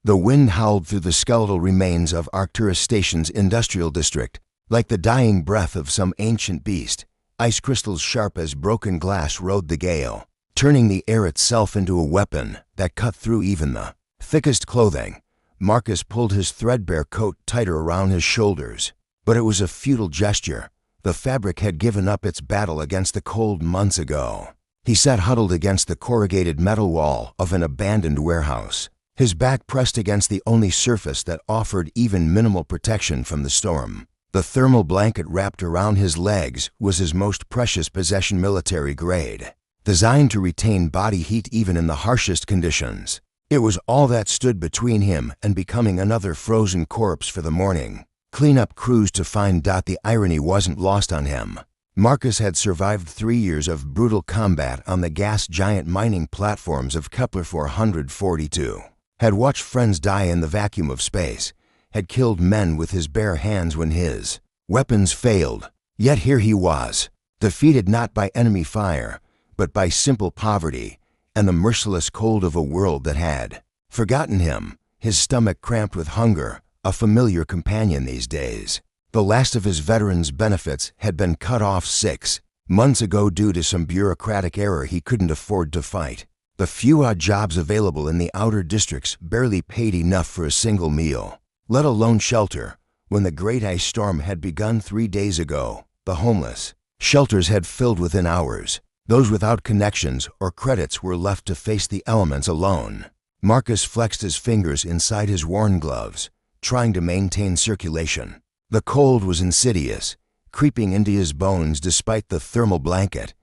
The wind howled through the skeletal remains of Arcturus Station's industrial district, like the dying breath of some ancient beast. Ice crystals sharp as broken glass rode the gale, turning the air itself into a weapon that cut through even the thickest clothing. Marcus pulled his threadbare coat tighter around his shoulders, but it was a futile gesture. The fabric had given up its battle against the cold months ago. He sat huddled against the corrugated metal wall of an abandoned warehouse, his back pressed against the only surface that offered even minimal protection from the storm. The thermal blanket wrapped around his legs was his most precious possession, military grade, designed to retain body heat even in the harshest conditions. It was all that stood between him and becoming another frozen corpse for the morning cleanup crews to find. The irony wasn't lost on him. Marcus had survived 3 years of brutal combat on the gas giant mining platforms of Kepler 442, had watched friends die in the vacuum of space, had killed men with his bare hands when his weapons failed. Yet here he was, defeated not by enemy fire, but by simple poverty and the merciless cold of a world that had forgotten him, his stomach cramped with hunger, a familiar companion these days. The last of his veterans' benefits had been cut off 6 months ago due to some bureaucratic error he couldn't afford to fight. The few odd jobs available in the outer districts barely paid enough for a single meal, let alone shelter. When the great ice storm had begun 3 days ago, the homeless shelters had filled within hours. Those without connections or credits were left to face the elements alone. Marcus flexed his fingers inside his worn gloves, trying to maintain circulation. The cold was insidious, creeping into his bones despite the thermal blanket.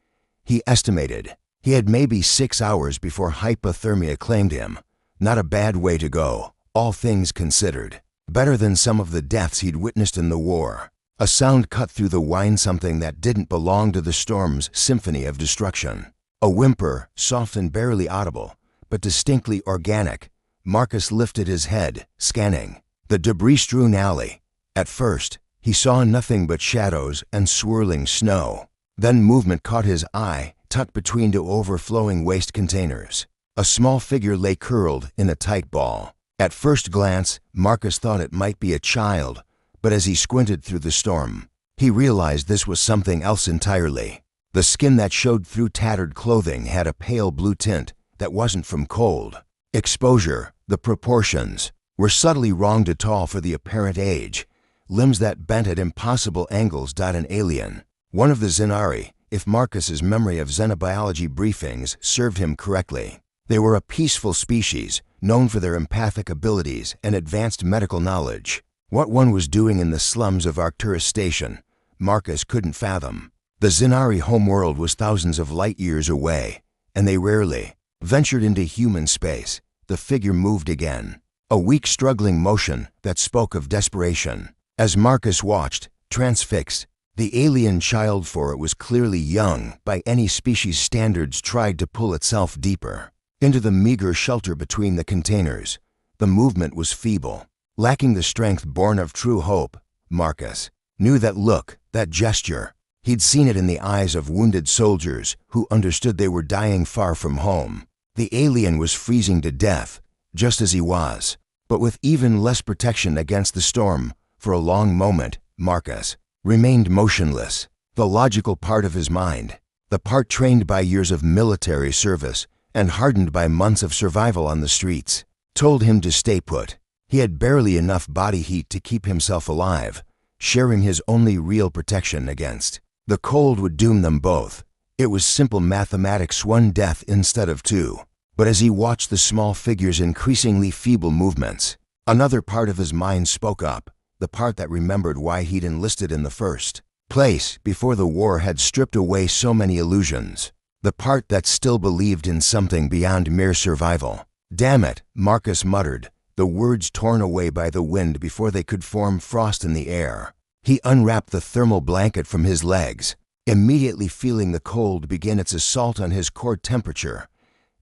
He estimated he had maybe 6 hours before hypothermia claimed him. Not a bad way to go, all things considered. Better than some of the deaths he'd witnessed in the war. A sound cut through the whine, something that didn't belong to the storm's symphony of destruction. A whimper, soft and barely audible, but distinctly organic. Marcus lifted his head, scanning the debris-strewn alley. At first, he saw nothing but shadows and swirling snow. Then movement caught his eye, tucked between 2 overflowing waste containers. A small figure lay curled in a tight ball. At first glance, Marcus thought it might be a child, but as he squinted through the storm, he realized this was something else entirely. The skin that showed through tattered clothing had a pale blue tint that wasn't from cold exposure. The proportions were subtly wrong, too tall for the apparent age, limbs that bent at impossible angles. An alien, one of the Xenari, if Marcus's memory of xenobiology briefings served him correctly. They were a peaceful species, known for their empathic abilities and advanced medical knowledge. What one was doing in the slums of Arcturus Station, Marcus couldn't fathom. The Xenari homeworld was thousands of light years away, and they rarely ventured into human space. The figure moved again, a weak struggling motion that spoke of desperation. As Marcus watched, transfixed, the alien child, for it was clearly young by any species standards, tried to pull itself deeper into the meager shelter between the containers. The movement was feeble, lacking the strength born of true hope. Marcus knew that look, that gesture. He'd seen it in the eyes of wounded soldiers who understood they were dying far from home. The alien was freezing to death, just as he was, but with even less protection against the storm. For a long moment, Marcus remained motionless. The logical part of his mind, the part trained by years of military service and hardened by months of survival on the streets, told him to stay put. He had barely enough body heat to keep himself alive, sharing his only real protection against the cold would doom them both. It was simple mathematics, 1 death instead of 2. But as he watched the small figure's increasingly feeble movements, another part of his mind spoke up, the part that remembered why he'd enlisted in the first place before the war had stripped away so many illusions, the part that still believed in something beyond mere survival. "Damn it," Marcus muttered, the words torn away by the wind before they could form frost in the air. He unwrapped the thermal blanket from his legs, immediately feeling the cold begin its assault on his core temperature.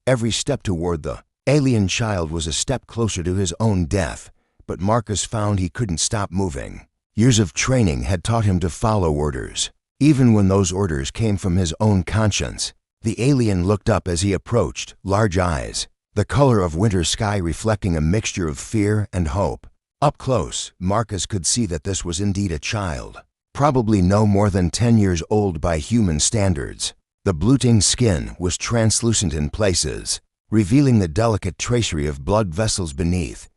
Every step toward the alien child was a step closer to his own death, but Marcus found he couldn't stop moving. Years of training had taught him to follow orders, even when those orders came from his own conscience. The alien looked up as he approached, large eyes, the color of winter sky reflecting a mixture of fear and hope. Up close, Marcus could see that this was indeed a child, probably no more than 10 years old by human standards. The bleaching skin was translucent in places, revealing the delicate tracery of blood vessels beneath.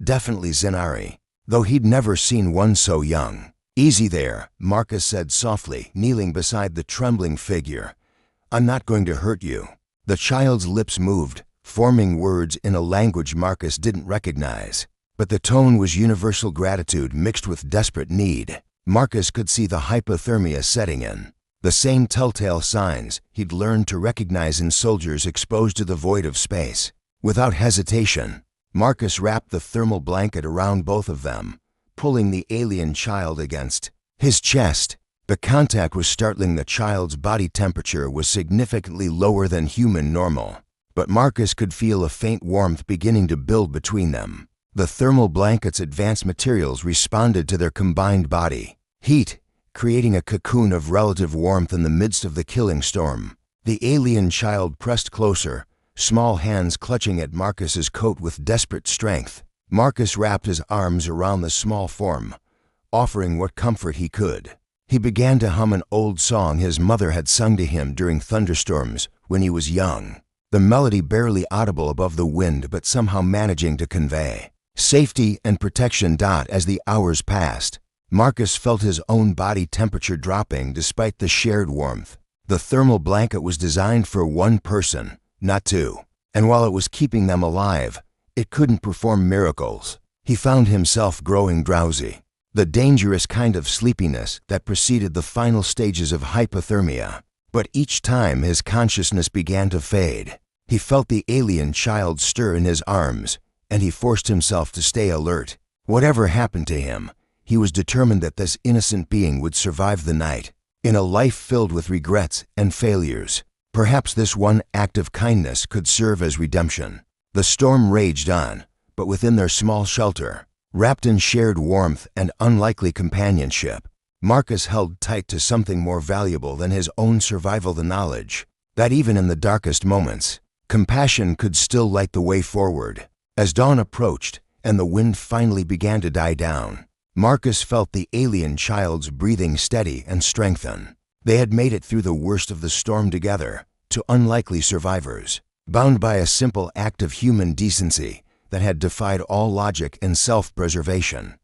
Definitely Zenari, though he'd never seen one so young. "Easy there," Marcus said softly, kneeling beside the trembling figure. "I'm not going to hurt you." The child's lips moved, forming words in a language Marcus didn't recognize. But the tone was universal gratitude mixed with desperate need. Marcus could see the hypothermia setting in, the same telltale signs he'd learned to recognize in soldiers exposed to the void of space. Without hesitation, Marcus wrapped the thermal blanket around both of them, pulling the alien child against his chest. The contact was startling. The child's body temperature was significantly lower than human normal, but Marcus could feel a faint warmth beginning to build between them. The thermal blanket's advanced materials responded to their combined body heat, creating a cocoon of relative warmth in the midst of the killing storm. The alien child pressed closer, small hands clutching at Marcus's coat with desperate strength. Marcus wrapped his arms around the small form, offering what comfort he could. He began to hum an old song his mother had sung to him during thunderstorms when he was young, the melody barely audible above the wind but somehow managing to convey safety and protection. As the hours passed, Marcus felt his own body temperature dropping despite the shared warmth. The thermal blanket was designed for one person, not two, and while it was keeping them alive, it couldn't perform miracles. He found himself growing drowsy, the dangerous kind of sleepiness that preceded the final stages of hypothermia. But each time his consciousness began to fade, he felt the alien child stir in his arms, and he forced himself to stay alert. Whatever happened to him, he was determined that this innocent being would survive the night. In a life filled with regrets and failures, perhaps this one act of kindness could serve as redemption. The storm raged on, but within their small shelter, wrapped in shared warmth and unlikely companionship, Marcus held tight to something more valuable than his own survival: the knowledge that even in the darkest moments, compassion could still light the way forward. As dawn approached and the wind finally began to die down, Marcus felt the alien child's breathing steady and strengthen. They had made it through the worst of the storm together, to unlikely survivors, bound by a simple act of human decency that had defied all logic and self-preservation.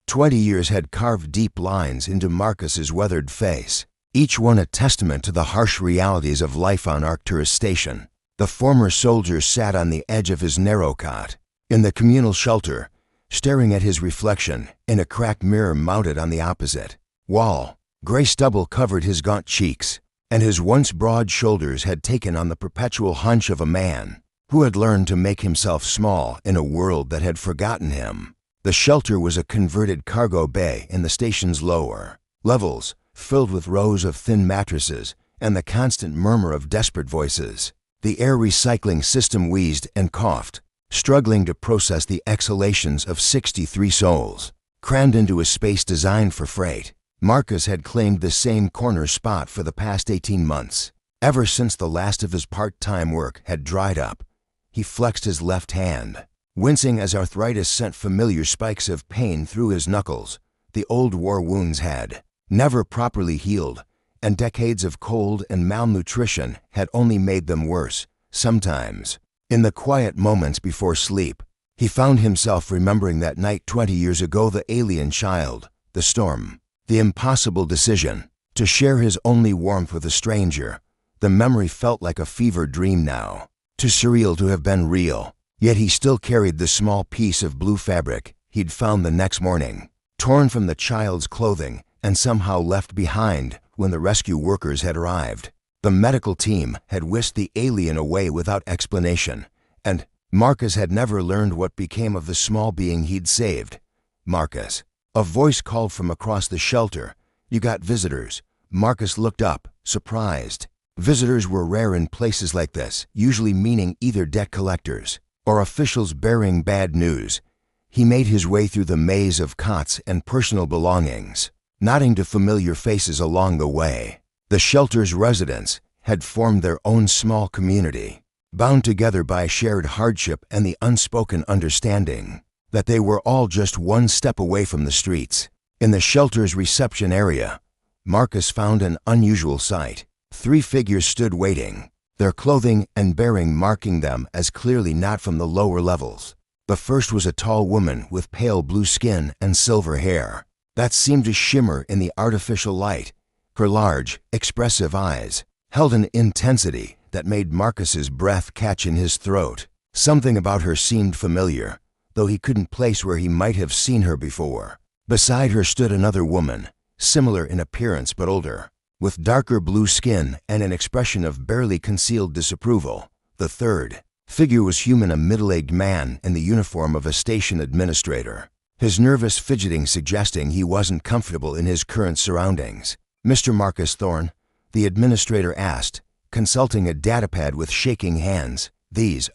20 years had carved deep lines into Marcus's weathered face, each one a testament to the harsh realities of life on Arcturus Station. The former soldier sat on the edge of his narrow cot, in the communal shelter, staring at his reflection in a cracked mirror mounted on the opposite wall. Gray stubble covered his gaunt cheeks, and his once broad shoulders had taken on the perpetual hunch of a man who had learned to make himself small in a world that had forgotten him. The shelter was a converted cargo bay in the station's lower levels, filled with rows of thin mattresses and the constant murmur of desperate voices. The air recycling system wheezed and coughed, struggling to process the exhalations of 63 souls, crammed into a space designed for freight. Marcus had claimed the same corner spot for the past 18 months. Ever since the last of his part-time work had dried up, he flexed his left hand, wincing as arthritis sent familiar spikes of pain through his knuckles. The old war wounds had never properly healed, and decades of cold and malnutrition had only made them worse. Sometimes, in the quiet moments before sleep, he found himself remembering that night 20 years ago, the alien child, the storm, the impossible decision to share his only warmth with a stranger. The memory felt like a fever dream now, too surreal to have been real. Yet he still carried the small piece of blue fabric he'd found the next morning, torn from the child's clothing and somehow left behind when the rescue workers had arrived. The medical team had whisked the alien away without explanation, and Marcus had never learned what became of the small being he'd saved. "Marcus." A voice called from across the shelter. "You got visitors." Marcus looked up, surprised. Visitors were rare in places like this, usually meaning either debt collectors or officials bearing bad news. He made his way through the maze of cots and personal belongings, nodding to familiar faces along the way. The shelter's residents had formed their own small community, bound together by shared hardship and the unspoken understanding that they were all just one step away from the streets. In the shelter's reception area, Marcus found an unusual sight. 3 figures stood waiting, their clothing and bearing marking them as clearly not from the lower levels. The first was a tall woman with pale blue skin and silver hair that seemed to shimmer in the artificial light. Her large, expressive eyes held an intensity that made Marcus's breath catch in his throat. Something about her seemed familiar, though he couldn't place where he might have seen her before. Beside her stood another woman, similar in appearance but older, with darker blue skin and an expression of barely concealed disapproval. The third figure was human, a middle-aged man in the uniform of a station administrator, his nervous fidgeting suggesting he wasn't comfortable in his current surroundings. "Mr. Marcus Thorne?" the administrator asked, consulting a datapad with shaking hands. These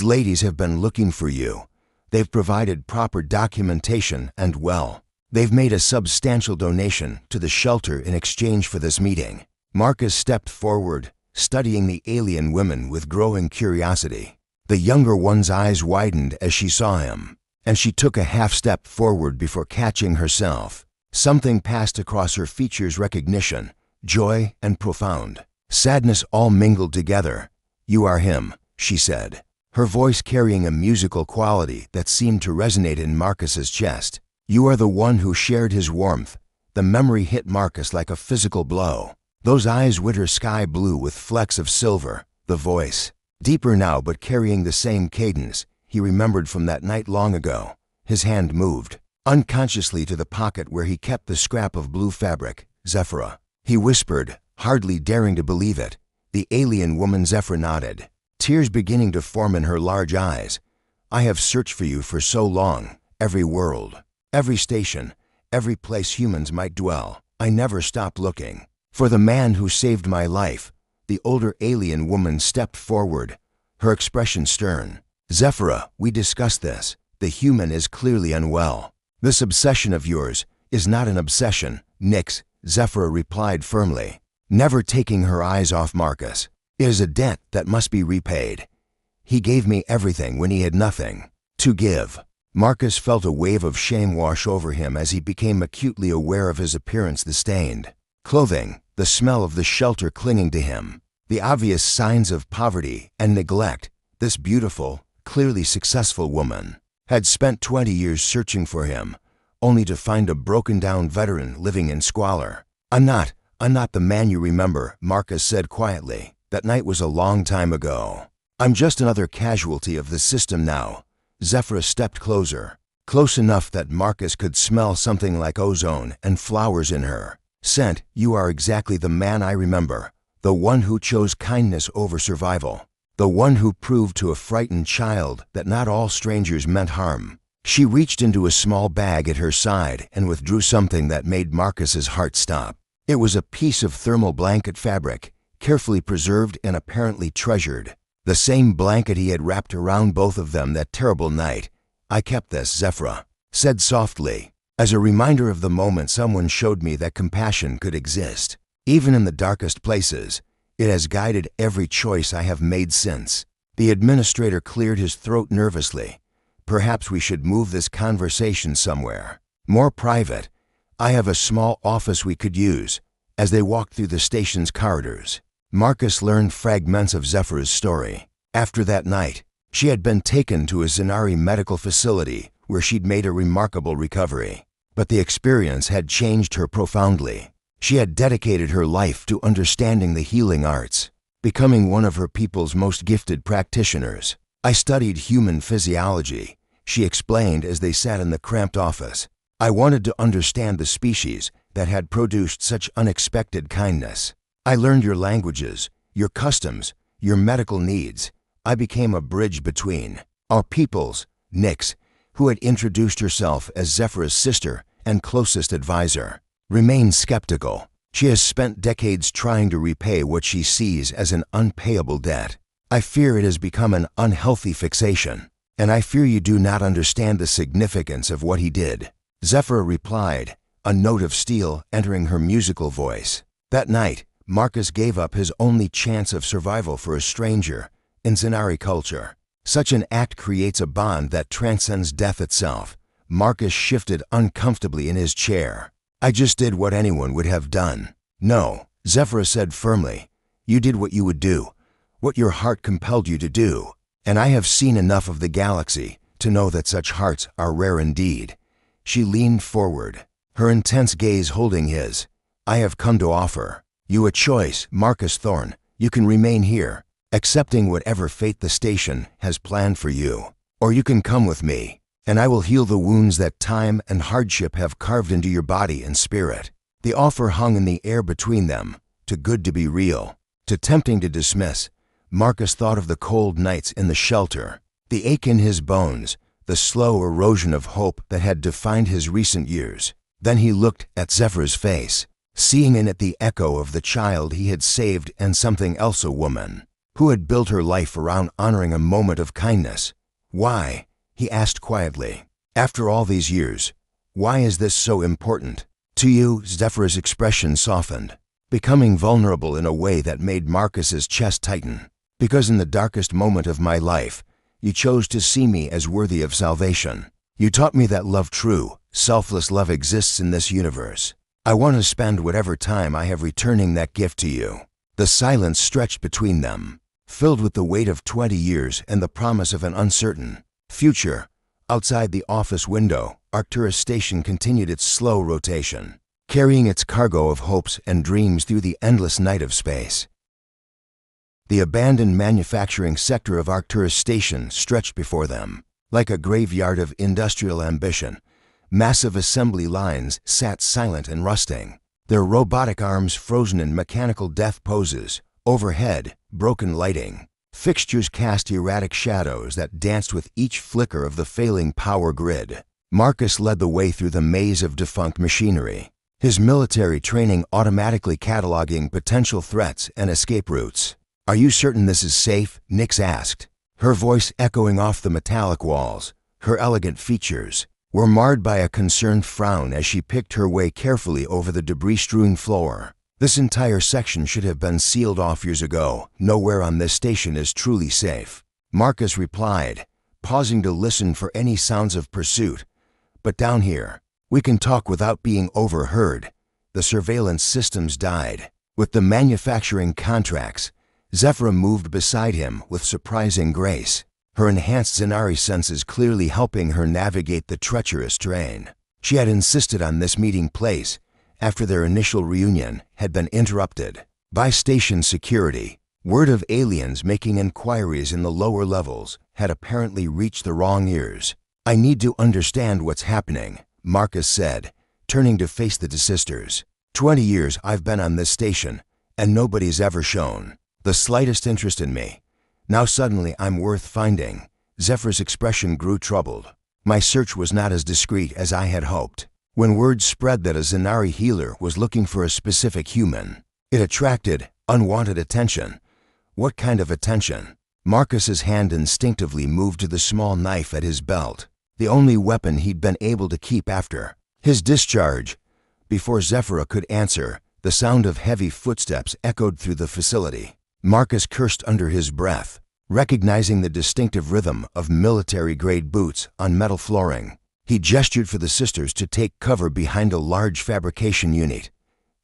ladies have been looking for you. They've provided proper documentation and, well, they've made a substantial donation to the shelter in exchange for this meeting." Marcus stepped forward, studying the alien women with growing curiosity. The younger one's eyes widened as she saw him, and she took a half-step forward before catching herself. Something passed across her features: recognition, joy, and profound sadness all mingled together. "You are him," she said, her voice carrying a musical quality that seemed to resonate in Marcus's chest. "You are the one who shared his warmth." The memory hit Marcus like a physical blow. Those eyes, winter sky blue with flecks of silver. The voice, deeper now but carrying the same cadence he remembered from that night long ago. His hand moved unconsciously to the pocket where he kept the scrap of blue fabric. "Zephyra," he whispered, hardly daring to believe it. The alien woman Zephyra nodded, tears beginning to form in her large eyes. "I have searched for you for so long. Every world, every station, every place humans might dwell. I never stopped looking for the man who saved my life." The older alien woman stepped forward, her expression stern. "Zephyra, we discussed this. The human is clearly unwell. This obsession of yours is not an obsession, Nix," Zephyra replied firmly, never taking her eyes off Marcus. "It is a debt that must be repaid. He gave me everything when he had nothing to give." Marcus felt a wave of shame wash over him as he became acutely aware of his appearance: the stained clothing, the smell of the shelter clinging to him, the obvious signs of poverty and neglect. This beautiful, clearly successful woman had spent 20 years searching for him, only to find a broken-down veteran living in squalor. I'm not the man you remember," Marcus said quietly. "That night was a long time ago. I'm just another casualty of the system now." Zephyra stepped closer, close enough that Marcus could smell something like ozone and flowers in her scent. "You are exactly the man I remember, the one who chose kindness over survival, the one who proved to a frightened child that not all strangers meant harm." She reached into a small bag at her side and withdrew something that made Marcus's heart stop. It was a piece of thermal blanket fabric, carefully preserved and apparently treasured. The same blanket he had wrapped around both of them that terrible night. "I kept this," Zephyra said softly, "as a reminder of the moment someone showed me that compassion could exist, even in the darkest places. It has guided every choice I have made since." The administrator cleared his throat nervously. "Perhaps we should move this conversation somewhere more private. I have a small office we could use." As they walked through the station's corridors, Marcus learned fragments of Zephyra's story. After that night, she had been taken to a Zanari medical facility where she'd made a remarkable recovery. But the experience had changed her profoundly. She had dedicated her life to understanding the healing arts, becoming one of her people's most gifted practitioners. "I studied human physiology," she explained as they sat in the cramped office. "I wanted to understand the species that had produced such unexpected kindness. I learned your languages, your customs, your medical needs. I became a bridge between our peoples." Nix, who had introduced herself as Zephyra's sister and closest advisor, remained skeptical. "She has spent decades trying to repay what she sees as an unpayable debt. I fear it has become an unhealthy fixation, and I fear you do not understand the significance of what he did," Zephyra replied, a note of steel entering her musical voice. That night, Marcus gave up his only chance of survival for a stranger in Zenari culture. Such an act creates a bond that transcends death itself. Marcus shifted uncomfortably in his chair. I just did what anyone would have done. No, Zephyra said firmly. You did what you would do, what your heart compelled you to do. And I have seen enough of the galaxy to know that such hearts are rare indeed. She leaned forward, her intense gaze holding his. I have come to offer you a choice, Marcus Thorne. You can remain here, accepting whatever fate the station has planned for you. Or you can come with me, and I will heal the wounds that time and hardship have carved into your body and spirit. The offer hung in the air between them, too good to be real, too tempting to dismiss. Marcus thought of the cold nights in the shelter, the ache in his bones, the slow erosion of hope that had defined his recent years. Then he looked at Zephyra's face, seeing in it the echo of the child he had saved and something else, a woman who had built her life around honoring a moment of kindness. Why? He asked quietly. After all these years, why is this so important to you? Zephyra's expression softened, becoming vulnerable in a way that made Marcus's chest tighten. Because in the darkest moment of my life, you chose to see me as worthy of salvation. You taught me that love, true, selfless love, exists in this universe. I want to spend whatever time I have returning that gift to you. The silence stretched between them, filled with the weight of 20 years and the promise of an uncertain future. Outside the office window, Arcturus Station continued its slow rotation, carrying its cargo of hopes and dreams through the endless night of space. The abandoned manufacturing sector of Arcturus Station stretched before them, like a graveyard of industrial ambition. Massive assembly lines sat silent and rusting, their robotic arms frozen in mechanical death poses. Overhead, broken lighting. Fixtures cast erratic shadows that danced with each flicker of the failing power grid. Marcus led the way through the maze of defunct machinery, his military training automatically cataloging potential threats and escape routes. Are you certain this is safe? Nix asked, her voice echoing off the metallic walls. Her elegant features were marred by a concerned frown as she picked her way carefully over the debris-strewn floor. This entire section should have been sealed off years ago. Nowhere on this station is truly safe, Marcus replied, pausing to listen for any sounds of pursuit. But down here, we can talk without being overheard. The surveillance systems died. With the manufacturing contracts, Zephyra moved beside him with surprising grace, her enhanced Zenari senses clearly helping her navigate the treacherous terrain. She had insisted on this meeting place after their initial reunion had been interrupted by station security. Word of aliens making inquiries in the lower levels had apparently reached the wrong ears. I need to understand what's happening, Marcus said, turning to face the sisters. 20 years I've been on this station, and nobody's ever shown the slightest interest in me. Now suddenly I'm worth finding. Zephyra's expression grew troubled. My search was not as discreet as I had hoped. When word spread that a Zenari healer was looking for a specific human, it attracted unwanted attention. What kind of attention? Marcus's hand instinctively moved to the small knife at his belt, the only weapon he'd been able to keep after his discharge. Before Zephyra could answer, the sound of heavy footsteps echoed through the facility. Marcus cursed under his breath, recognizing the distinctive rhythm of military-grade boots on metal flooring. He gestured for the sisters to take cover behind a large fabrication unit.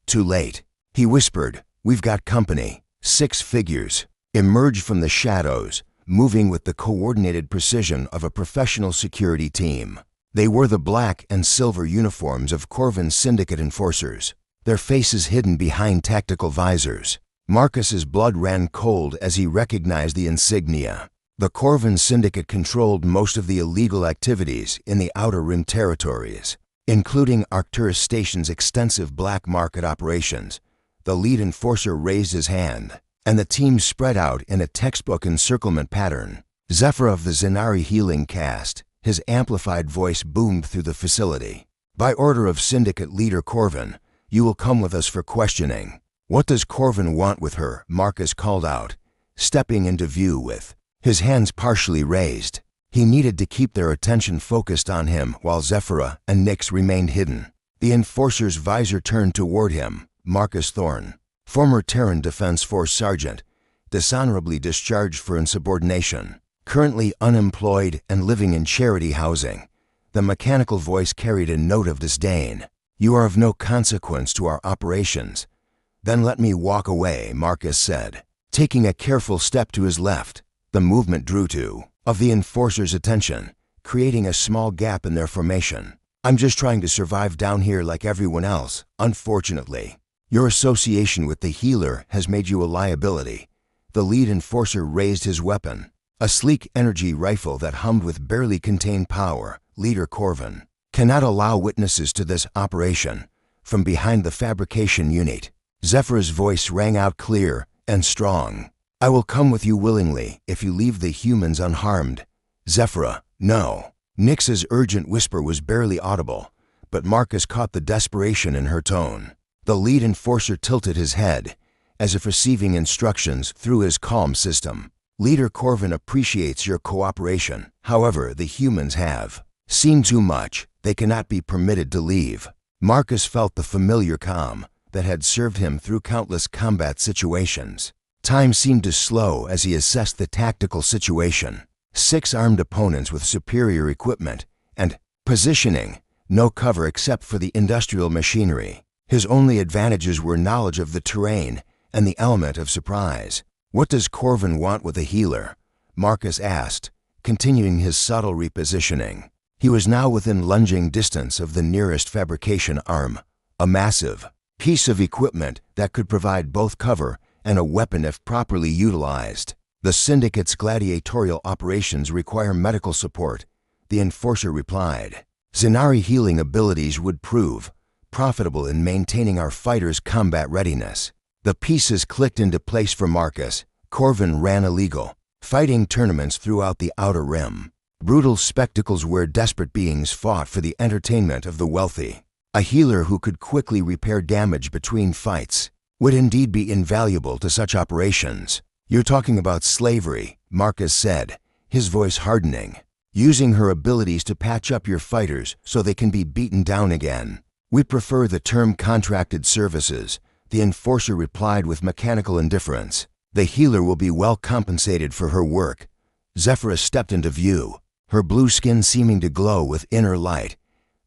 Too late, he whispered. We've got company. 6 figures emerged from the shadows, moving with the coordinated precision of a professional security team. They wore the black and silver uniforms of Corvin Syndicate enforcers, their faces hidden behind tactical visors. Marcus's blood ran cold as he recognized the insignia. The Corvin Syndicate controlled most of the illegal activities in the Outer Rim territories, including Arcturus Station's extensive black market operations. The lead enforcer raised his hand, and the team spread out in a textbook encirclement pattern. Zephyr of the Zenari healing caste, his amplified voice boomed through the facility. By order of Syndicate leader Corvin, you will come with us for questioning. What does Corvin want with her? Marcus called out, stepping into view with his hands partially raised. He needed to keep their attention focused on him while Zephyra and Nyx remained hidden. The enforcer's visor turned toward him. Marcus Thorne, former Terran Defense Force Sergeant, dishonorably discharged for insubordination, currently unemployed and living in charity housing. The mechanical voice carried a note of disdain. You are of no consequence to our operations. Then let me walk away, Marcus said. Taking a careful step to his left, the movement drew two of the enforcer's attention, creating a small gap in their formation. I'm just trying to survive down here like everyone else, unfortunately. Your association with the healer has made you a liability. The lead enforcer raised his weapon, a sleek energy rifle that hummed with barely contained power. Leader Corvin cannot allow witnesses to this operation. From behind the fabrication unit, Zephyr's voice rang out clear and strong. I will come with you willingly if you leave the humans unharmed. Zephyra, no. Nyx's urgent whisper was barely audible, but Marcus caught the desperation in her tone. The lead enforcer tilted his head, as if receiving instructions through his calm system. Leader Corvin appreciates your cooperation. However, the humans have seen too much. They cannot be permitted to leave. Marcus felt the familiar calm that had served him through countless combat situations. Time seemed to slow as he assessed the tactical situation. 6 armed opponents with superior equipment and positioning, no cover except for the industrial machinery. His only advantages were knowledge of the terrain and the element of surprise. What does Corvin want with a healer? Marcus asked, continuing his subtle repositioning. He was now within lunging distance of the nearest fabrication arm, a massive piece of equipment that could provide both cover and a weapon if properly utilized. The Syndicate's gladiatorial operations require medical support, the enforcer replied. Zenari healing abilities would prove profitable in maintaining our fighters' combat readiness. The pieces clicked into place for Marcus. Corvin ran illegal fighting tournaments throughout the Outer Rim. Brutal spectacles where desperate beings fought for the entertainment of the wealthy. A healer who could quickly repair damage between fights would indeed be invaluable to such operations. You're talking about slavery, Marcus said, his voice hardening. Using her abilities to patch up your fighters so they can be beaten down again. We prefer the term contracted services, the enforcer replied with mechanical indifference. The healer will be well compensated for her work. Zephyra stepped into view, her blue skin seeming to glow with inner light.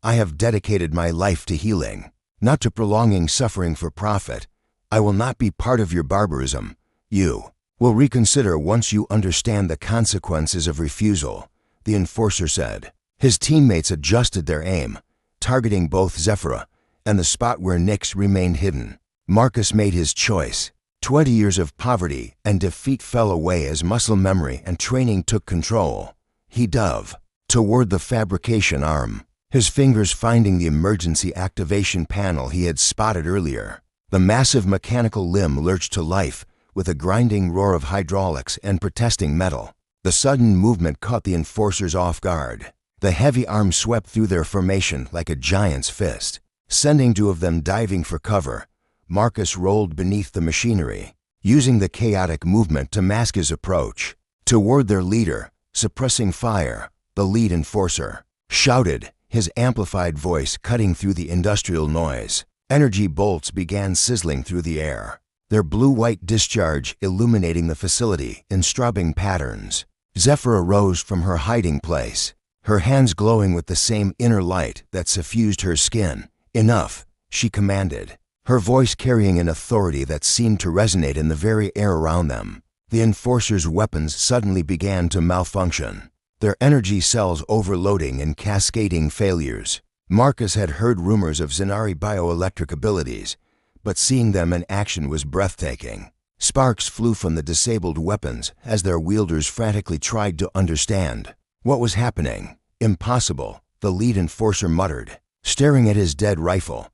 I have dedicated my life to healing, not to prolonging suffering for profit. I will not be part of your barbarism. You will reconsider once you understand the consequences of refusal, the enforcer said. His teammates adjusted their aim, targeting both Zephyra and the spot where Nyx remained hidden. Marcus made his choice. 20 years of poverty and defeat fell away as muscle memory and training took control. He dove toward the fabrication arm, his fingers finding the emergency activation panel he had spotted earlier. The massive mechanical limb lurched to life with a grinding roar of hydraulics and protesting metal. The sudden movement caught the enforcers off guard. The heavy arm swept through their formation like a giant's fist, sending 2 of them diving for cover. Marcus rolled beneath the machinery, using the chaotic movement to mask his approach. Toward their leader, suppressing fire, the lead enforcer shouted, his amplified voice cutting through the industrial noise. Energy bolts began sizzling through the air, their blue-white discharge illuminating the facility in strobing patterns. Zephyra rose from her hiding place, her hands glowing with the same inner light that suffused her skin. Enough, she commanded, her voice carrying an authority that seemed to resonate in the very air around them. The enforcers' weapons suddenly began to malfunction, their energy cells overloading and cascading failures. Marcus had heard rumors of Zenari bioelectric abilities, but seeing them in action was breathtaking. Sparks flew from the disabled weapons as their wielders frantically tried to understand what was happening. Impossible, the lead enforcer muttered, staring at his dead rifle.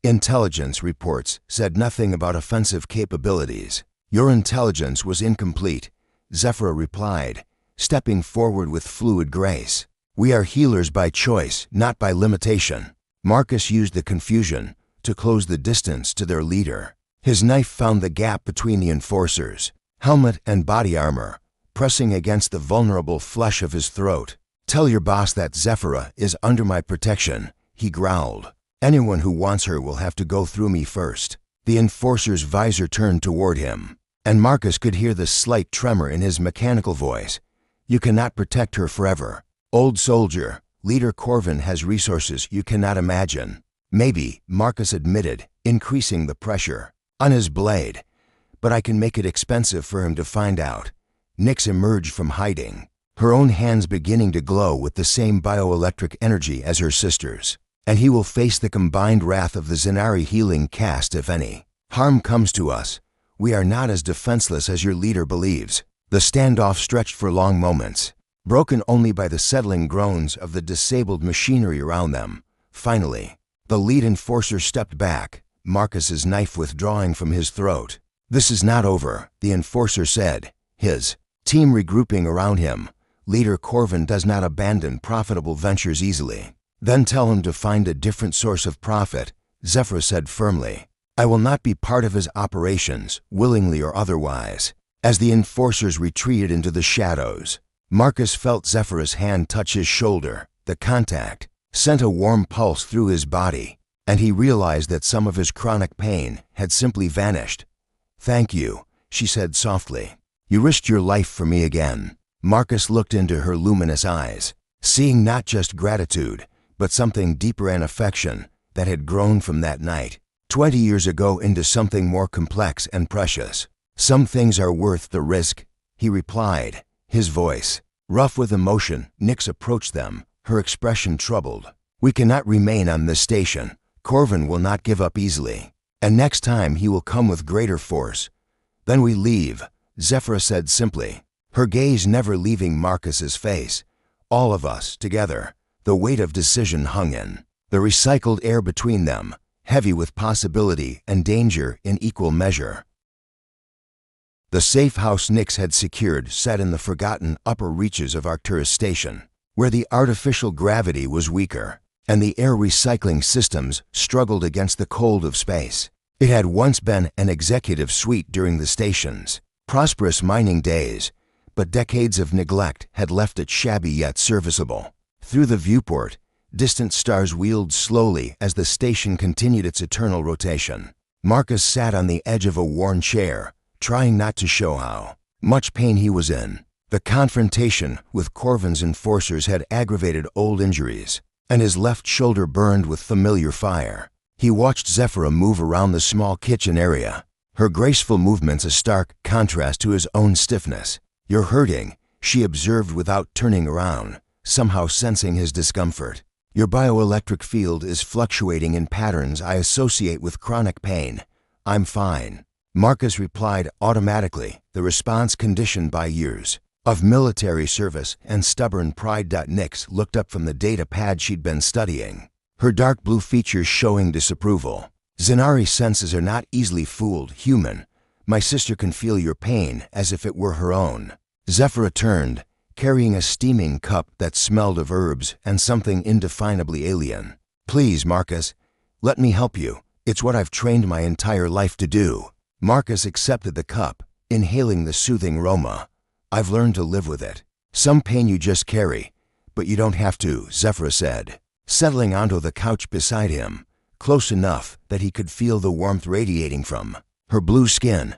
Intelligence reports said nothing about offensive capabilities. Your intelligence was incomplete, Zephyra replied, stepping forward with fluid grace. We are healers by choice, not by limitation. Marcus used the confusion to close the distance to their leader. His knife found the gap between the enforcers, helmet and body armor, pressing against the vulnerable flesh of his throat. Tell your boss that Zephyra is under my protection, he growled. Anyone who wants her will have to go through me first. The enforcer's visor turned toward him, And Marcus could hear the slight tremor in his mechanical voice. "You cannot protect her forever. Old soldier, Leader Corvin has resources you cannot imagine." "Maybe," Marcus admitted, increasing the pressure on his blade. "But I can make it expensive for him to find out." Nyx emerged from hiding, her own hands beginning to glow with the same bioelectric energy as her sister's. "And he will face the combined wrath of the Zenari healing caste if any harm comes to us. We are not as defenseless as your leader believes." The standoff stretched for long moments, broken only by the settling groans of the disabled machinery around them. Finally, the lead enforcer stepped back, Marcus's knife withdrawing from his throat. "This is not over," the enforcer said, his team regrouping around him. "Leader Corvin does not abandon profitable ventures easily." "Then tell him to find a different source of profit," Zephyr said firmly. "I will not be part of his operations, willingly or otherwise." As the enforcers retreated into the shadows, Marcus felt Zephyr's hand touch his shoulder. The contact sent a warm pulse through his body, and he realized that some of his chronic pain had simply vanished. "Thank you," she said softly. "You risked your life for me again." Marcus looked into her luminous eyes, seeing not just gratitude, but something deeper, an affection that had grown from that night, 20 years ago, into something more complex and precious. "Some things are worth the risk," he replied, his voice rough with emotion. Nyx approached them, her expression troubled. "We cannot remain on this station. Corvin will not give up easily, and next time he will come with greater force." "Then we leave," Zephyr said simply, her gaze never leaving Marcus's face. "All of us, together." The weight of decision hung in the recycled air between them, heavy with possibility and danger in equal measure. The safe house Nyx had secured sat in the forgotten upper reaches of Arcturus Station, where the artificial gravity was weaker, and the air recycling systems struggled against the cold of space. It had once been an executive suite during the station's prosperous mining days, but decades of neglect had left it shabby yet serviceable. Through the viewport, distant stars wheeled slowly as the station continued its eternal rotation. Marcus sat on the edge of a worn chair, trying not to show how much pain he was in. The confrontation with Corvin's enforcers had aggravated old injuries, and his left shoulder burned with familiar fire. He watched Zephyr move around the small kitchen area, her graceful movements a stark contrast to his own stiffness. "You're hurting," she observed without turning around, somehow sensing his discomfort. "Your bioelectric field is fluctuating in patterns I associate with chronic pain." "I'm fine," Marcus replied automatically, the response conditioned by years of military service and stubborn pride. Nyx looked up from the data pad she'd been studying, her dark blue features showing disapproval. "Zenari senses are not easily fooled, human. My sister can feel your pain as if it were her own." Zephyr turned, carrying a steaming cup that smelled of herbs and something indefinably alien. "Please, Marcus, let me help you. It's what I've trained my entire life to do." Marcus accepted the cup, inhaling the soothing aroma. "I've learned to live with it. Some pain you just carry, but you don't have to," Zephyr said, settling onto the couch beside him, close enough that he could feel the warmth radiating from her blue skin.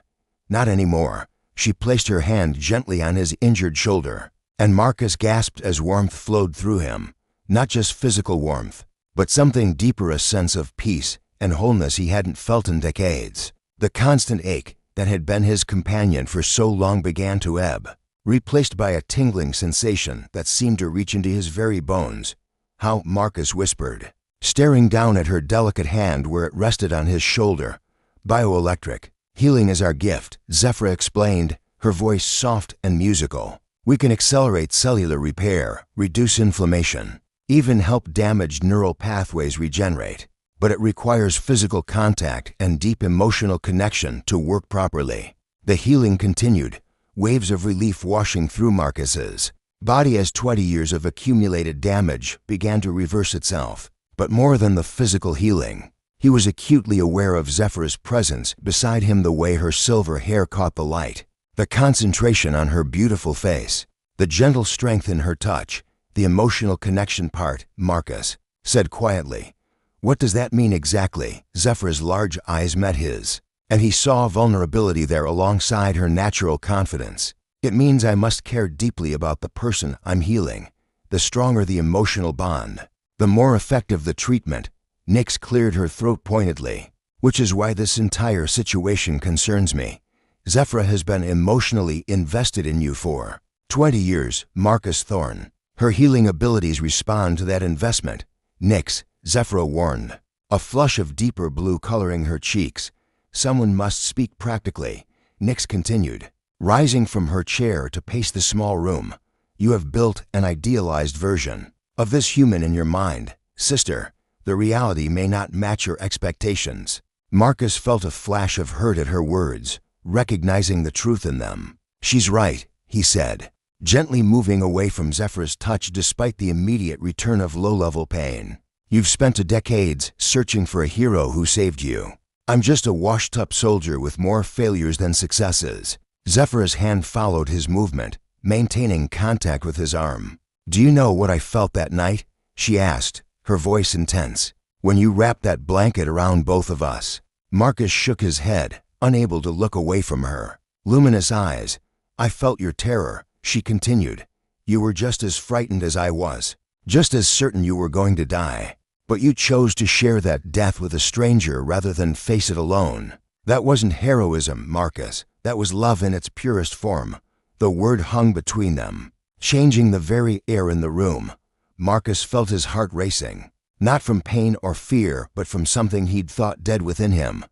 "Not anymore." She placed her hand gently on his injured shoulder, and Marcus gasped as warmth flowed through him. Not just physical warmth, but something deeper, a sense of peace and wholeness he hadn't felt in decades. The constant ache that had been his companion for so long began to ebb, replaced by a tingling sensation that seemed to reach into his very bones. "How?" Marcus whispered, staring down at her delicate hand where it rested on his shoulder. "Bioelectric. Healing is our gift," Zephyr explained, her voice soft and musical. "We can accelerate cellular repair, reduce inflammation, even help damaged neural pathways regenerate. But it requires physical contact and deep emotional connection to work properly." The healing continued, waves of relief washing through Marcus's body as 20 years of accumulated damage began to reverse itself. But more than the physical healing, he was acutely aware of Zephyr's presence beside him, the way her silver hair caught the light, the concentration on her beautiful face, the gentle strength in her touch, the emotional connection part. "Marcus said quietly, "What does that mean exactly?" Zephyr's large eyes met his, and he saw vulnerability there alongside her natural confidence. It means I must care deeply about the person I'm healing. The stronger the emotional bond, the more effective the treatment. Nyx cleared her throat pointedly. Which is why this entire situation concerns me. Zephyra has been emotionally invested in you for 20 years, Marcus Thorne. Her healing abilities respond to that investment. Nyx, Zephyra warned, a flush of deeper blue coloring her cheeks. Someone must speak practically. Nyx continued, rising from her chair to pace the small room. You have built an idealized version of this human in your mind. Sister, the reality may not match your expectations. Marcus felt a flash of hurt at her words, recognizing the truth in them. She's right, he said, gently moving away from Zephyra's touch despite the immediate return of low-level pain. You've spent decades searching for a hero who saved you. I'm just a washed-up soldier with more failures than successes. Zephyra's hand followed his movement, maintaining contact with his arm. Do you know what I felt that night? She asked, her voice intense. When you wrapped that blanket around both of us. Marcus shook his head, unable to look away from her. Luminous eyes. I felt your terror, she continued. You were just as frightened as I was, just as certain you were going to die. But you chose to share that death with a stranger rather than face it alone. That wasn't heroism, Marcus. That was love in its purest form. The word hung between them, changing the very air in the room. Marcus felt his heart racing. Not from pain or fear, but from something he'd thought dead within him.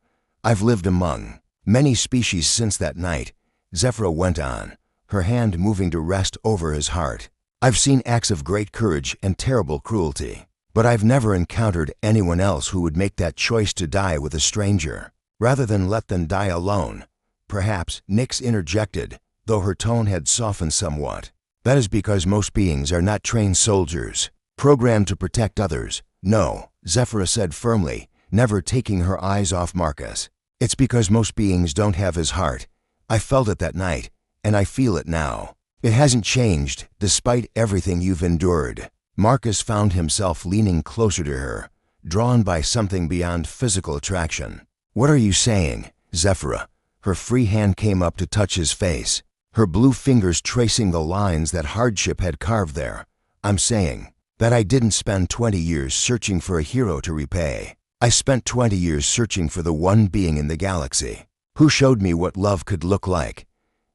I've lived among many species since that night, Zephyra went on, her hand moving to rest over his heart. I've seen acts of great courage and terrible cruelty, but I've never encountered anyone else who would make that choice to die with a stranger, rather than let them die alone. Perhaps, Nyx interjected, though her tone had softened somewhat. That is because most beings are not trained soldiers, programmed to protect others. No, Zephyra said firmly, never taking her eyes off Marcus. It's because most beings don't have his heart. I felt it that night, and I feel it now. It hasn't changed, despite everything you've endured. Marcus found himself leaning closer to her, drawn by something beyond physical attraction. What are you saying, Zephyra? Her free hand came up to touch his face, her blue fingers tracing the lines that hardship had carved there. I'm saying that I didn't spend 20 years searching for a hero to repay. I spent 20 years searching for the one being in the galaxy who showed me what love could look like.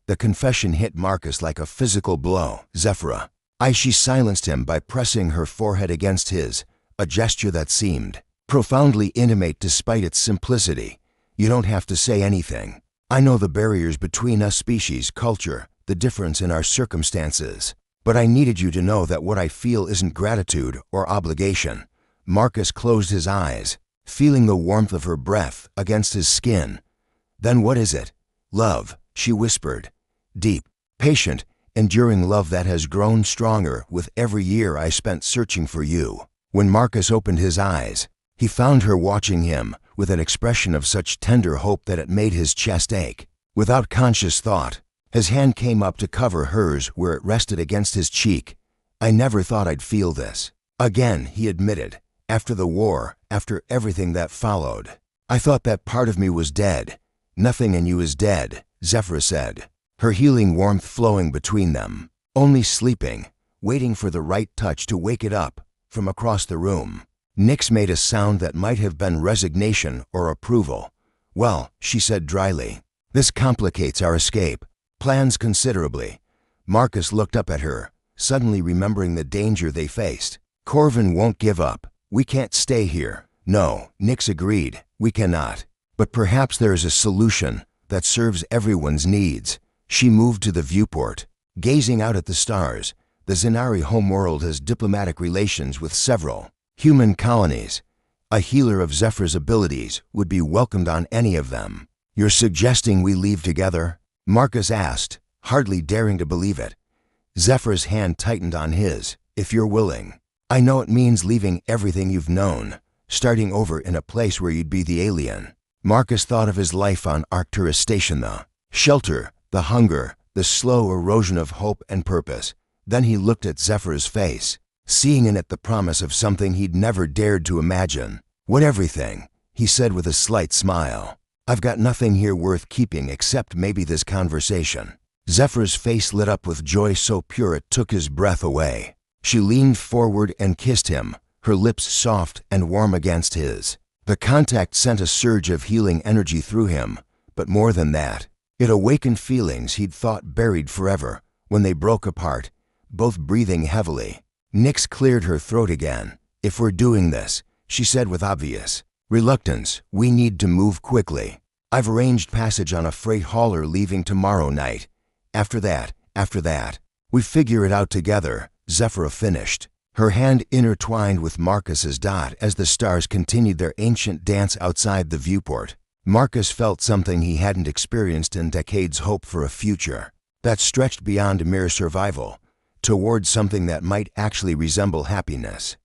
The confession hit Marcus like a physical blow. Zephyra. She silenced him by pressing her forehead against his, a gesture that seemed profoundly intimate despite its simplicity. You don't have to say anything. I know the barriers between us species, culture, the difference in our circumstances. But I needed you to know that what I feel isn't gratitude or obligation. Marcus closed his eyes, feeling the warmth of her breath against his skin. Then what is it? Love, she whispered. Deep, patient, enduring love that has grown stronger with every year I spent searching for you. When Marcus opened his eyes, he found her watching him with an expression of such tender hope that it made his chest ache. Without conscious thought, his hand came up to cover hers where it rested against his cheek. I never thought I'd feel this. Again, he admitted, after the war, after everything that followed. I thought that part of me was dead. Nothing in you is dead, Zephyra said, her healing warmth flowing between them. Only sleeping, waiting for the right touch to wake it up, from across the room. Nyx made a sound that might have been resignation or approval. Well, she said dryly, this complicates our escape plans considerably. Marcus looked up at her, suddenly remembering the danger they faced. Corvin won't give up. We can't stay here. No, Nyx agreed, we cannot. But perhaps there is a solution that serves everyone's needs. She moved to the viewport, gazing out at the stars. The Zenari homeworld has diplomatic relations with several human colonies. A healer of Zephyra's abilities would be welcomed on any of them. You're suggesting we leave together? Marcus asked, hardly daring to believe it. Zephyra's hand tightened on his. If you're willing. I know it means leaving everything you've known, starting over in a place where you'd be the alien. Marcus thought of his life on Arcturus Station, the shelter, the hunger, the slow erosion of hope and purpose. Then he looked at Zephyra's face, seeing in it the promise of something he'd never dared to imagine. What everything, he said with a slight smile. I've got nothing here worth keeping except maybe this conversation. Zephyr's face lit up with joy so pure it took his breath away. She leaned forward and kissed him, her lips soft and warm against his. The contact sent a surge of healing energy through him, but more than that, it awakened feelings he'd thought buried forever. When they broke apart, both breathing heavily, Nyx cleared her throat again. "If we're doing this," she said with obvious reluctance, "we need to move quickly. I've arranged passage on a freight hauler leaving tomorrow night. After that, we figure it out together," Zephyra finished, her hand intertwined with Marcus's dot as the stars continued their ancient dance outside the viewport. Marcus felt something he hadn't experienced in decades: hope for a future that stretched beyond mere survival, towards something that might actually resemble happiness.